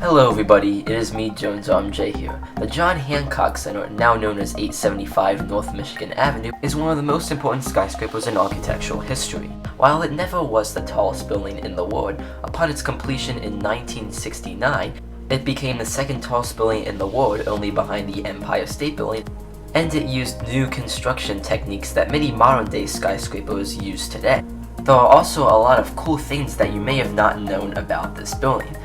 Hello everybody, it is me, Jones RMJ here. The John Hancock Center, now known as 875 North Michigan Avenue, is one of the most important skyscrapers in architectural history. While it never was the tallest building in the world, upon its completion in 1969, it became the second tallest building in the world, only behind the Empire State Building, and it used new construction techniques that many modern-day skyscrapers use today. There are also a lot of cool things that you may have not known about this building.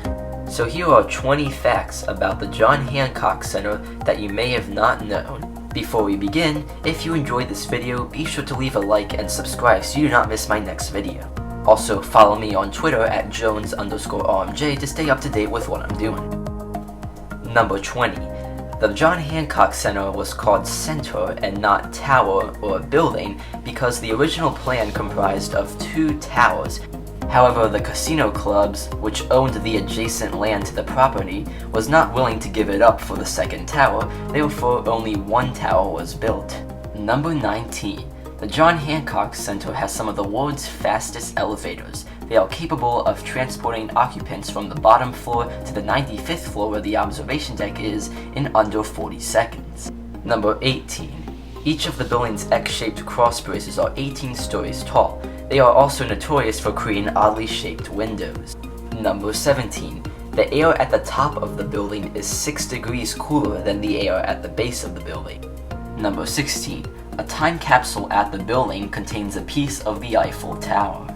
So here are 20 facts about the John Hancock Center that you may have not known. Before we begin, if you enjoyed this video, be sure to leave a like and subscribe so you do not miss my next video. Also, follow me on Twitter at Jones_RMJ to stay up to date with what I'm doing. Number 20. The John Hancock Center was called Center and not Tower or Building because the original plan comprised of 2 towers. However, the casino clubs, which owned the adjacent land to the property, was not willing to give it up for the second tower, therefore only 1 tower was built. Number 19. The John Hancock Center has some of the world's fastest elevators. They are capable of transporting occupants from the bottom floor to the 95th floor where the observation deck is in under 40 seconds. Number 18. Each of the building's X-shaped cross braces are 18 stories tall. They are also notorious for creating oddly shaped windows. Number 17. The air at the top of the building is 6 degrees cooler than the air at the base of the building. Number 16. A time capsule at the building contains a piece of the Eiffel Tower.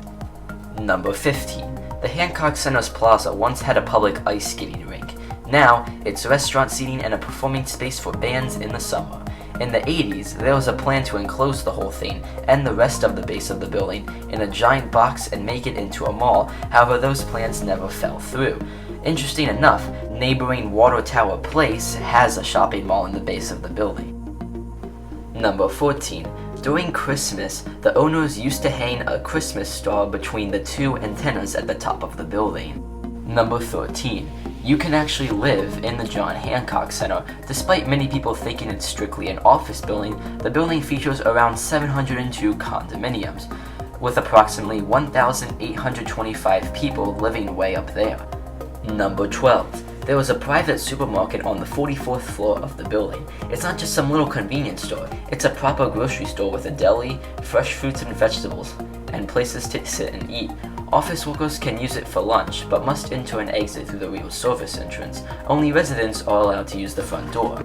Number 15. The Hancock Center's plaza once had a public ice skating rink. Now, it's restaurant seating and a performing space for bands in the summer. In the 80s, there was a plan to enclose the whole thing and the rest of the base of the building in a giant box and make it into a mall. However, those plans never fell through. Interesting enough, neighboring Water Tower Place has a shopping mall in the base of the building. Number 14. During Christmas, the owners used to hang a Christmas star between the 2 antennas at the top of the building. Number 13. You can actually live in the John Hancock Center. Despite many people thinking it's strictly an office building, the building features around 702 condominiums, with approximately 1,825 people living way up there. Number 12. There was a private supermarket on the 44th floor of the building. It's not just some little convenience store, it's a proper grocery store with a deli, fresh fruits and vegetables, and places to sit and eat. Office workers can use it for lunch, but must enter and exit through the real service entrance. Only residents are allowed to use the front door.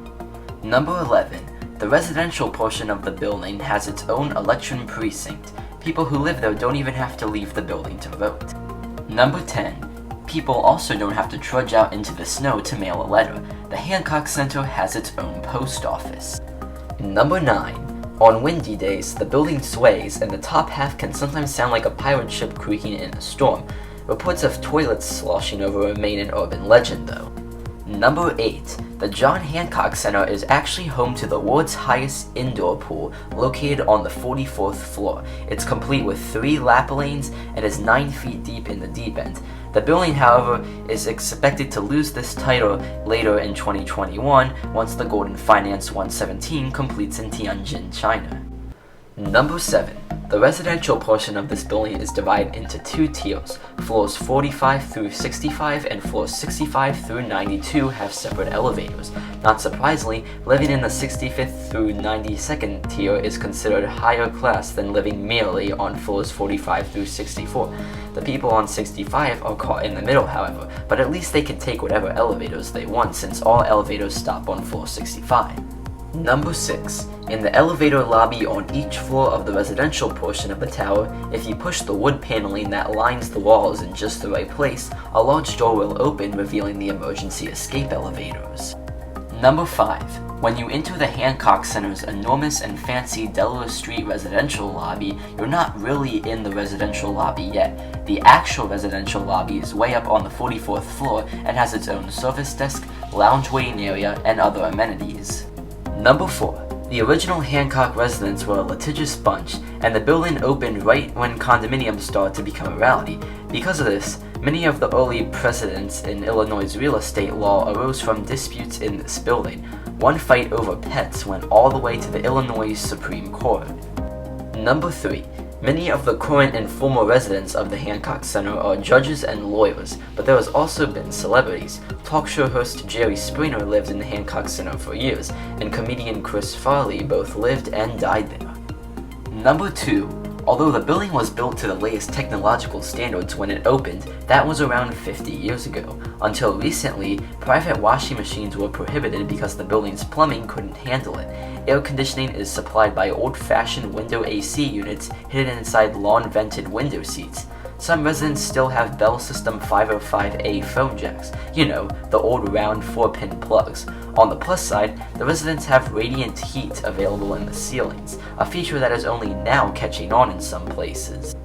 Number 11. The residential portion of the building has its own election precinct. People who live there don't even have to leave the building to vote. Number 10. People also don't have to trudge out into the snow to mail a letter. The Hancock Center has its own post office. Number 9. On windy days, the building sways and the top half can sometimes sound like a pirate ship creaking in a storm. Reports of toilets sloshing over remain an urban legend though. Number 8. The John Hancock Center is actually home to the world's highest indoor pool, located on the 44th floor. It's complete with 3 lap lanes and is 9 feet deep in the deep end. The building, however, is expected to lose this title later in 2021 once the Golden Finance 117 completes in Tianjin, China. Number 7. The residential portion of this building is divided into 2 tiers. Floors 45 through 65 and floors 65 through 92 have separate elevators. Not surprisingly, living in the 65th through 92nd tier is considered higher class than living merely on floors 45 through 64. The people on 65 are caught in the middle, however, but at least they can take whatever elevators they want since all elevators stop on floor 65. Number 6. In the elevator lobby on each floor of the residential portion of the tower, if you push the wood paneling that lines the walls in just the right place, a large door will open, revealing the emergency escape elevators. Number 5. When you enter the Hancock Center's enormous and fancy Delaware Street residential lobby, you're not really in the residential lobby yet. The actual residential lobby is way up on the 44th floor and has its own service desk, lounge waiting area, and other amenities. Number 4. The original Hancock residents were a litigious bunch, and the building opened right when condominiums started to become a reality. Because of this, many of the early precedents in Illinois' real estate law arose from disputes in this building. One fight over pets went all the way to the Illinois Supreme Court. Number 3. Many of the current and former residents of the Hancock Center are judges and lawyers, but there has also been celebrities. Talk show host Jerry Springer lived in the Hancock Center for years, and comedian Chris Farley both lived and died there. Number 2. Although the building was built to the latest technological standards when it opened, that was around 50 years ago. Until recently, private washing machines were prohibited because the building's plumbing couldn't handle it. Air conditioning is supplied by old-fashioned window AC units hidden inside lawn-vented window seats. Some residents still have Bell System 505A phone jacks, you know, the old round 4-pin plugs. On the plus side, the residents have radiant heat available in the ceilings, a feature that is only now catching on in some places.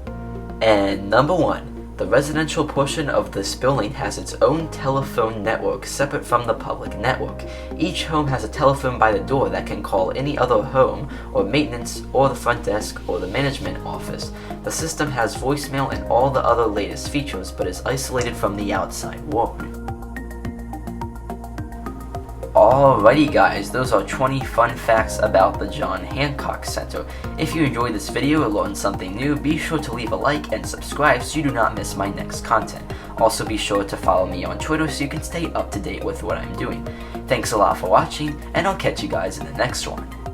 And number 1. The residential portion of this building has its own telephone network separate from the public network. Each home has a telephone by the door that can call any other home, or maintenance, or the front desk, or the management office. The system has voicemail and all the other latest features, but is isolated from the outside world. Alrighty guys, those are 20 fun facts about the John Hancock Center. If you enjoyed this video or learned something new, be sure to leave a like and subscribe so you do not miss my next content. Also be sure to follow me on Twitter so you can stay up to date with what I'm doing. Thanks a lot for watching, and I'll catch you guys in the next one.